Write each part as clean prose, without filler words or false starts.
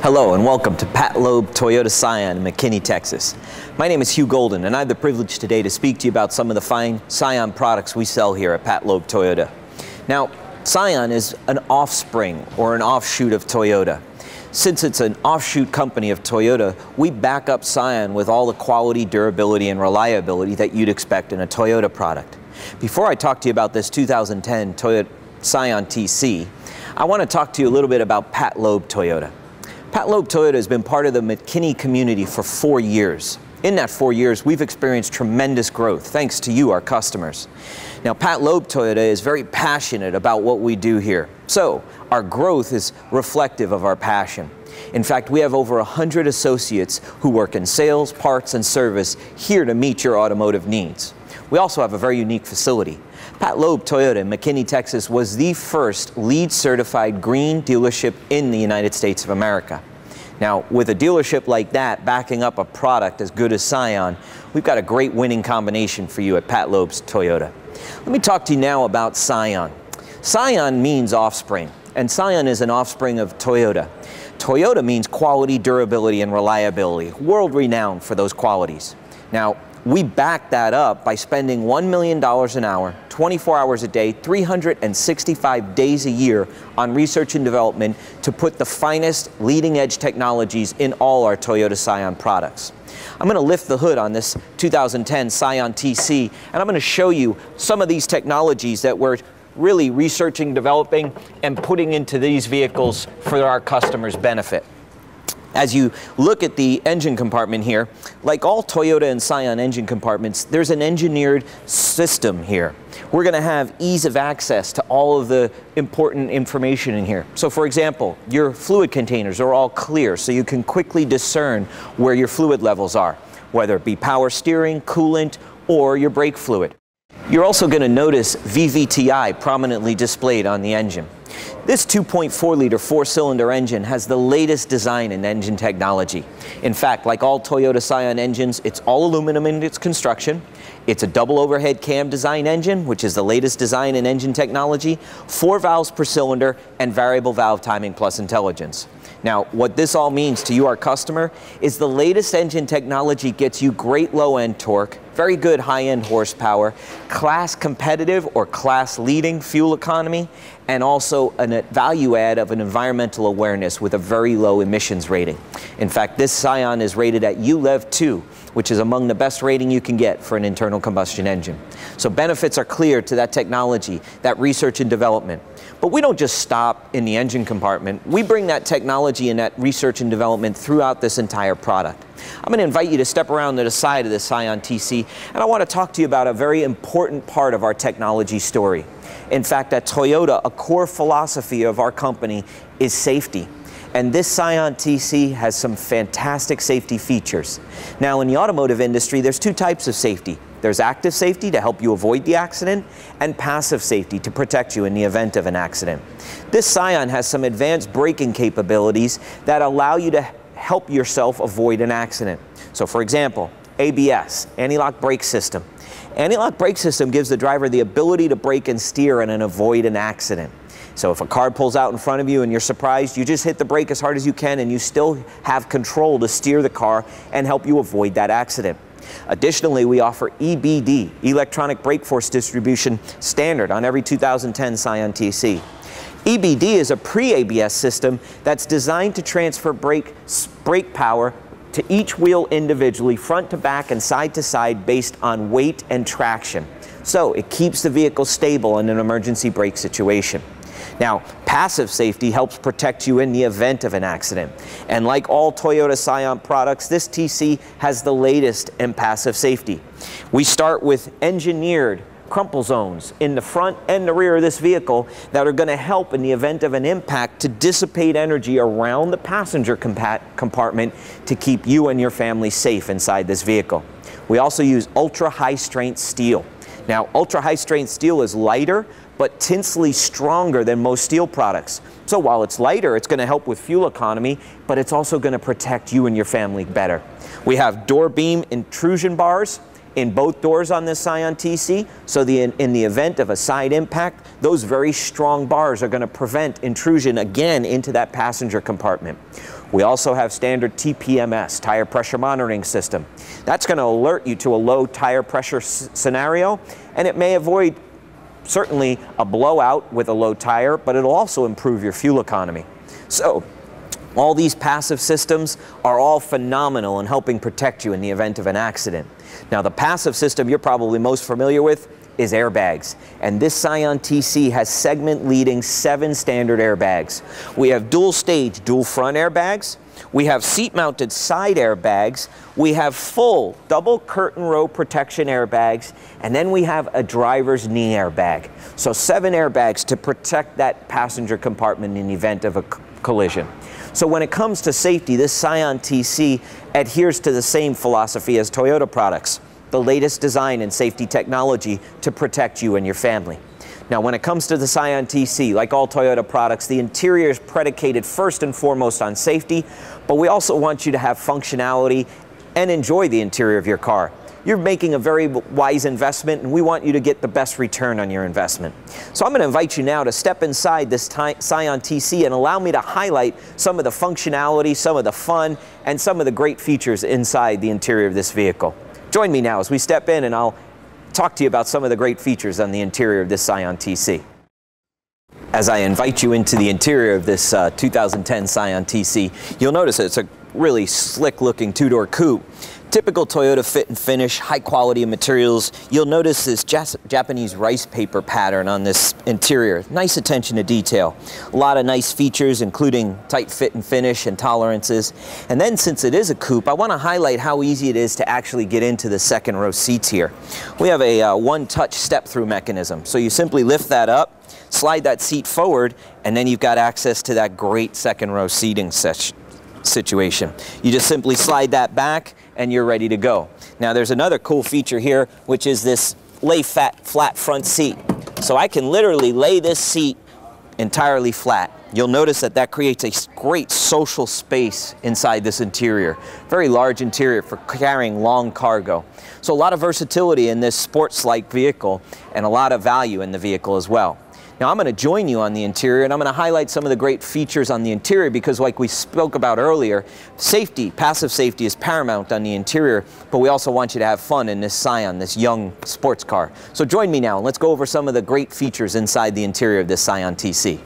Hello and welcome to Pat Lobb Toyota Scion in McKinney, Texas. My name is Hugh Golden and I have the privilege today to speak to you about some of the fine Scion products we sell here at Pat Lobb Toyota. Now, Scion is an offspring or an offshoot of Toyota. Since it's an offshoot company of Toyota, we back up Scion with all the quality, durability, and reliability that you'd expect in a Toyota product. Before I talk to you about this 2010 Toyota Scion TC, I want to talk to you a little bit about Pat Lobb Toyota. Pat Lobb Toyota has been part of the McKinney community for 4 years. In that 4 years, we've experienced tremendous growth thanks to you, our customers. Now, Pat Lobb Toyota is very passionate about what we do here. So, our growth is reflective of our passion. In fact, we have over 100 associates who work in sales, parts, and service here to meet your automotive needs. We also have a very unique facility. Pat Lobb Toyota in McKinney, Texas was the first LEED certified green dealership in the United States of America. Now, with a dealership like that backing up a product as good as Scion, we've got a great winning combination for you at Pat Lobb Toyota. Let me talk to you now about Scion. Scion means offspring, and Scion is an offspring of Toyota. Toyota means quality, durability, and reliability, world-renowned for those qualities. Now, we back that up by spending $1 million an hour, 24 hours a day, 365 days a year on research and development to put the finest leading-edge technologies in all our Toyota Scion products. I'm going to lift the hood on this 2010 Scion TC, and I'm going to show you some of these technologies that we're really researching, developing, and putting into these vehicles for our customers' benefit. As you look at the engine compartment here, like all Toyota and Scion engine compartments, there's an engineered system here. We're going to have ease of access to all of the important information in here. So for example, your fluid containers are all clear, so you can quickly discern where your fluid levels are, whether it be power steering, coolant, or your brake fluid. You're also going to notice VVTi prominently displayed on the engine. This 2.4-liter four-cylinder engine has the latest design in engine technology. In fact, like all Toyota Scion engines, it's all aluminum in its construction. It's a double overhead cam design engine, which is the latest design in engine technology, 4 valves per cylinder, and variable valve timing plus intelligence. Now, what this all means to you, our customer, is the latest engine technology gets you great low-end torque, very good high-end horsepower, class competitive or class leading fuel economy, and also a value add of an environmental awareness with a very low emissions rating. In fact, this Scion is rated at ULEV 2, which is among the best rating you can get for an internal combustion engine. So benefits are clear to that technology, that research and development. But we don't just stop in the engine compartment. We bring that technology and that research and development throughout this entire product. I'm going to invite you to step around to the side of the Scion TC, and I want to talk to you about a very important part of our technology story. In fact, at Toyota, a core philosophy of our company is safety. And this Scion TC has some fantastic safety features. Now, in the automotive industry, there's two types of safety. There's active safety to help you avoid the accident, and passive safety to protect you in the event of an accident. This Scion has some advanced braking capabilities that allow you to help yourself avoid an accident. So for example, ABS, anti-lock brake system. Anti-lock brake system gives the driver the ability to brake and steer and avoid an accident. So if a car pulls out in front of you and you're surprised, you just hit the brake as hard as you can and you still have control to steer the car and help you avoid that accident. Additionally, we offer EBD, electronic brake force distribution, standard on every 2010 Scion TC. EBD is a pre-ABS system that's designed to transfer brake power to each wheel individually, front to back and side to side, based on weight and traction. So it keeps the vehicle stable in an emergency brake situation. Now, passive safety helps protect you in the event of an accident. And like all Toyota Scion products, this TC has the latest in passive safety. We start with engineered crumple zones in the front and the rear of this vehicle that are going to help in the event of an impact to dissipate energy around the passenger compartment to keep you and your family safe inside this vehicle. We also use ultra high strength steel. Now, ultra high strength steel is lighter but tensely stronger than most steel products. So while it's lighter, it's going to help with fuel economy, but it's also going to protect you and your family better. We have door beam intrusion bars in both doors on this Scion TC, so in the event of a side impact, those very strong bars are going to prevent intrusion again into that passenger compartment. We also have standard TPMS, tire pressure monitoring system. That's going to alert you to a low tire pressure scenario, and it may avoid certainly a blowout with a low tire, but it'll also improve your fuel economy. So all these passive systems are all phenomenal in helping protect you in the event of an accident. Now, the passive system you're probably most familiar with is airbags, and this Scion TC has segment-leading 7 standard airbags. We have dual-stage, dual front airbags. We have seat-mounted side airbags. We have full double curtain row protection airbags, and then we have a driver's knee airbag. So 7 airbags to protect that passenger compartment in the event of a collision. So when it comes to safety, this Scion TC adheres to the same philosophy as Toyota products, the latest design and safety technology to protect you and your family. Now, when it comes to the Scion TC, like all Toyota products, the interior is predicated first and foremost on safety, but we also want you to have functionality and enjoy the interior of your car. You're making a very wise investment, and we want you to get the best return on your investment. So I'm going to invite you now to step inside this Scion TC and allow me to highlight some of the functionality, some of the fun, and some of the great features inside the interior of this vehicle. Join me now as we step in, and I'll talk to you about some of the great features on the interior of this Scion TC. As I invite you into the interior of this 2010 Scion TC, you'll notice it's a really slick looking 2-door coupe. Typical Toyota fit and finish, high quality of materials. You'll notice this Japanese rice paper pattern on this interior. Nice attention to detail. A lot of nice features, including tight fit and finish and tolerances. And then, since it is a coupe, I want to highlight how easy it is to actually get into the second row seats here. We have a one-touch step-through mechanism. So you simply lift that up, slide that seat forward, and then you've got access to that great second row seating situation. You just simply slide that back and you're ready to go. Now, there's another cool feature here, which is this flat front seat. So I can literally lay this seat entirely flat. You'll notice that that creates a great social space inside this interior. Very large interior for carrying long cargo. So a lot of versatility in this sports-like vehicle, and a lot of value in the vehicle as well. Now, I'm going to join you on the interior, and I'm going to highlight some of the great features on the interior because, like we spoke about earlier, safety, passive safety is paramount on the interior, but we also want you to have fun in this Scion, this young sports car. So join me now, and let's go over some of the great features inside the interior of this Scion TC.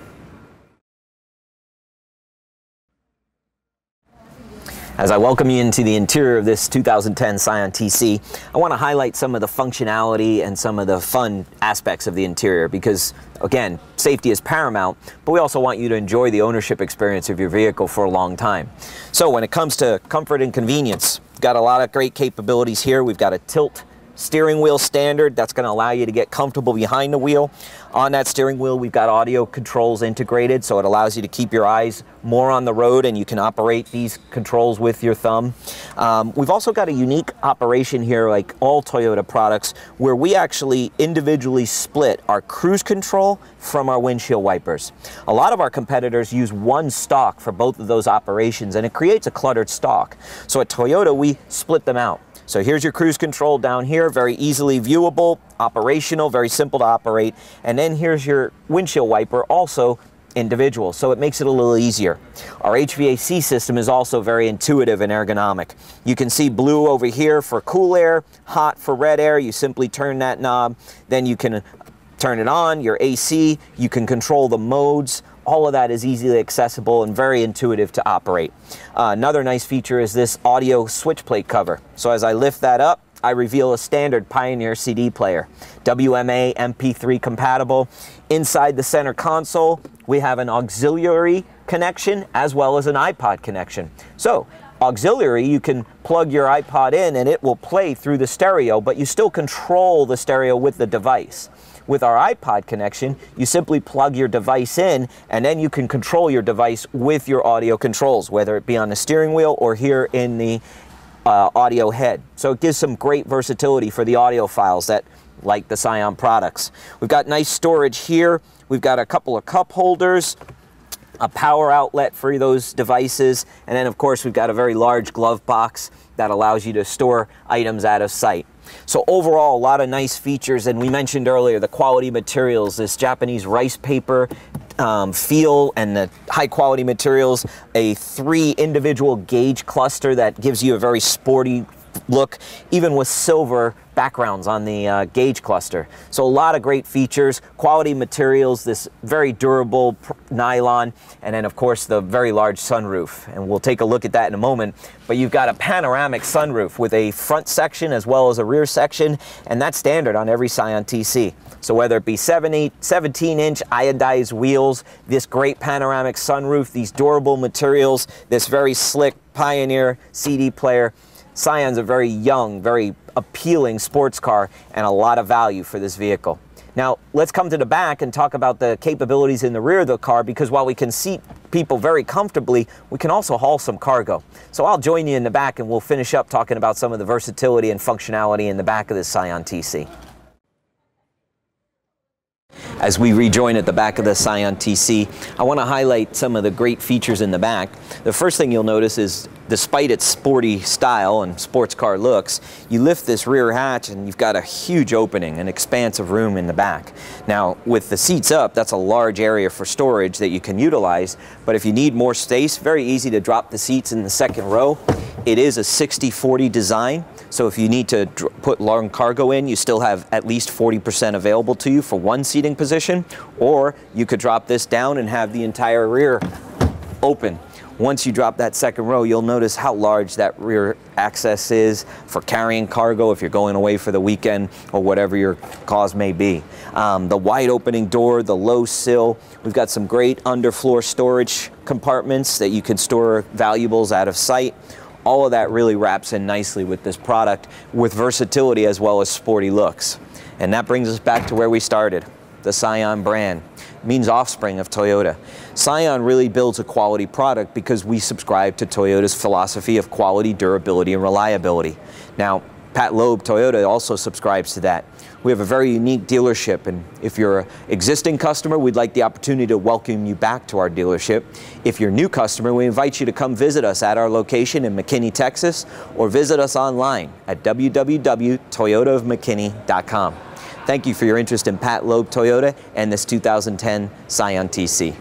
As I welcome you into the interior of this 2010 Scion TC, I want to highlight some of the functionality and some of the fun aspects of the interior because, again, safety is paramount, but we also want you to enjoy the ownership experience of your vehicle for a long time. So when it comes to comfort and convenience, we've got a lot of great capabilities here. We've got a tilt steering wheel standard that's going to allow you to get comfortable behind the wheel. On that steering wheel, we've got audio controls integrated, so it allows you to keep your eyes more on the road, and you can operate these controls with your thumb. We've also got a unique operation here, like all Toyota products, where we actually individually split our cruise control from our windshield wipers. A lot of our competitors use one stalk for both of those operations, and it creates a cluttered stalk. So at Toyota, we split them out. So here's your cruise control down here, very easily viewable, operational, very simple to operate. And then here's your windshield wiper, also individual, so it makes it a little easier. Our HVAC system is also very intuitive and ergonomic. You can see blue over here for cool air, hot for red air. You simply turn that knob, then you can turn it on, your AC, you can control the modes. All of that is easily accessible and very intuitive to operate. Another nice feature is this audio switch plate cover. So as I lift that up, I reveal a standard Pioneer CD player, WMA MP3 compatible. Inside the center console, we have an auxiliary connection as well as an iPod connection. So auxiliary, you can plug your iPod in and it will play through the stereo, but you still control the stereo with the device. With our iPod connection, you simply plug your device in, and then you can control your device with your audio controls, whether it be on the steering wheel or here in the audio head. So it gives some great versatility for the audiophiles that like the Scion products. We've got nice storage here. We've got a couple of cup holders, a power outlet for those devices, and then of course we've got a very large glove box that allows you to store items out of sight. So overall, a lot of nice features, and we mentioned earlier the quality materials, this Japanese rice paper feel and the high quality materials, a 3 individual gauge cluster that gives you a very sporty look, even with silver backgrounds on the gauge cluster. So a lot of great features, quality materials, this very durable nylon, and then of course the very large sunroof. And we'll take a look at that in a moment. But you've got a panoramic sunroof with a front section as well as a rear section, and that's standard on every Scion TC. So whether it be 17-inch iodized wheels, this great panoramic sunroof, these durable materials, this very slick Pioneer CD player, Scion's a very young, very appealing sports car and a lot of value for this vehicle. Now, let's come to the back and talk about the capabilities in the rear of the car, because while we can seat people very comfortably, we can also haul some cargo. So I'll join you in the back and we'll finish up talking about some of the versatility and functionality in the back of this Scion TC. As we rejoin at the back of the Scion TC, I want to highlight some of the great features in the back. The first thing you'll notice is, despite its sporty style and sports car looks, you lift this rear hatch and you've got a huge opening, an expanse of room in the back. Now, with the seats up, that's a large area for storage that you can utilize, but if you need more space, very easy to drop the seats in the second row. It is a 60-40 design, so if you need to put long cargo in, you still have at least 40% available to you for one seating position, or you could drop this down and have the entire rear open. Once you drop that second row, you'll notice how large that rear access is for carrying cargo if you're going away for the weekend or whatever your cause may be. The wide opening door, the low sill, we've got some great underfloor storage compartments that you can store valuables out of sight. All of that really wraps in nicely with this product, with versatility as well as sporty looks. And that brings us back to where we started. The Scion brand means offspring of Toyota. Scion really builds a quality product because we subscribe to Toyota's philosophy of quality, durability, and reliability. Now, Pat Lobb Toyota also subscribes to that. We have a very unique dealership, and if you're an existing customer, we'd like the opportunity to welcome you back to our dealership. If you're a new customer, we invite you to come visit us at our location in McKinney, Texas, or visit us online at www.toyotaofmckinney.com. Thank you for your interest in Pat Lobb Toyota and this 2010 Scion TC.